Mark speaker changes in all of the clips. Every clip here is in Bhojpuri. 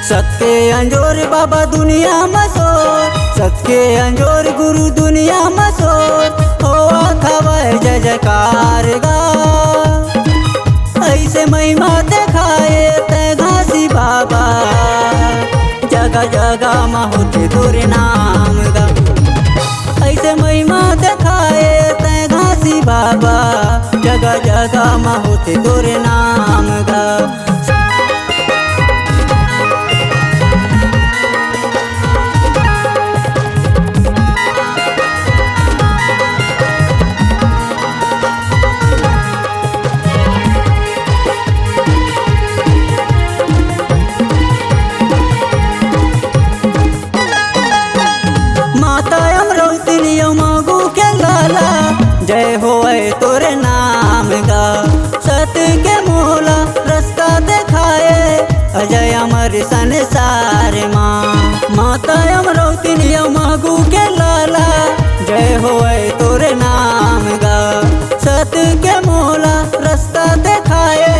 Speaker 1: सत्य अंजोर बाबा दुनिया मसोर, सत्य अंजोर गुरु दुनिया मसोर, होवा खावे जय जयकार गा। ऐसे महिमा दिखाए ते घासी बाबा, जगह जगह में होते तोरे नाम गा। ऐसे महिमा दिखाए ते घासी बाबा, जगह जगह में होते तोरे नाम गा। माता अमरौती मागू के लाला, जय होए तोरे नाम गा। सत्य के मोला रास्ता दिखाए, अजय अमर संसार माँ। माता अमरौती मागू के लाला, जय होए तोरे नाम गा। सत्य के मोला रास्ता दिखाए,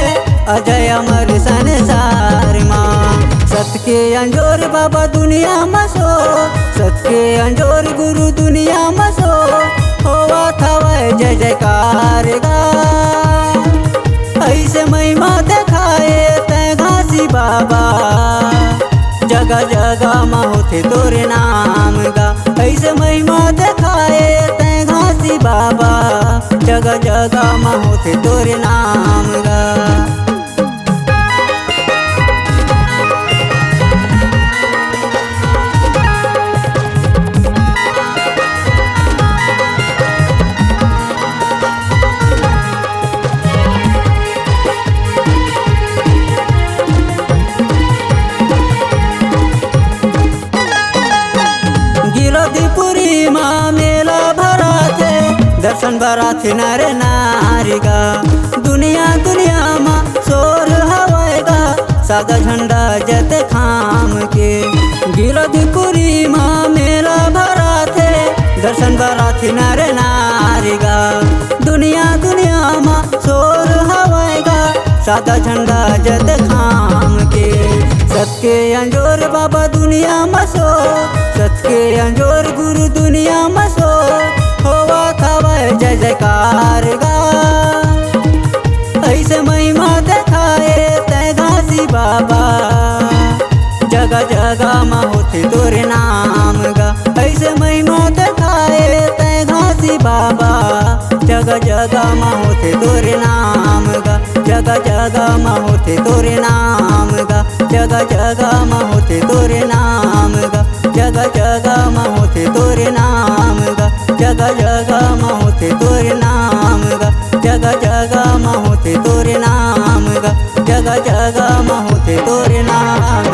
Speaker 1: अजय अमर संसार माँ। सत्य के अंजोर बाबा दुनिया मसो, सत्य के अंजोर गुरु दुनिया मसो, होवा थावे जय जयकार गा। ऐसे महिमा दिखाए ते घासी बाबा, जगह जगह में होते तोरे नाम गा। ऐसे महिमा दिखाए ते घासी बाबा, जगह जगह में होते तोरे नाम गा। गिरधिपुरी माँ मेला भरा थे, दर्शन भरा थे नर नारी गा। दुनिया दुनिया माँ शोर हवाएगा, सादा झंडा जत खाम के। गिरधिपुरी माँ मेला भरा थे, दर्शन भरा थे नर नारी गा। दुनिया दुनिया माँ शोर हवाएगा, सादा झंडा जत खाम के। सत्य अंजोर बाबा दुनिया मसो, सत्य अंजोर गुरु दुनिया मसो, होवा खावे जय जयकार गा। ऐसे महिमा दिखाए ते घासी बाबा, जगह जगह में होते तोरे नाम गा। ऐसे महिमा दिखाए ते घासी बाबा, जगह जगह में होते तोरे नाम गा। जगह जगह में होते तोरे नाम गा। जगह जगह में होते तोरे नाम गा। जगह जगह में होते तोरे नाम गा। जगह जगह में होते तोरे नाम गा। जगह जगह में होते तोरे नाम गा। जगह जगह में होते तोरे नाम।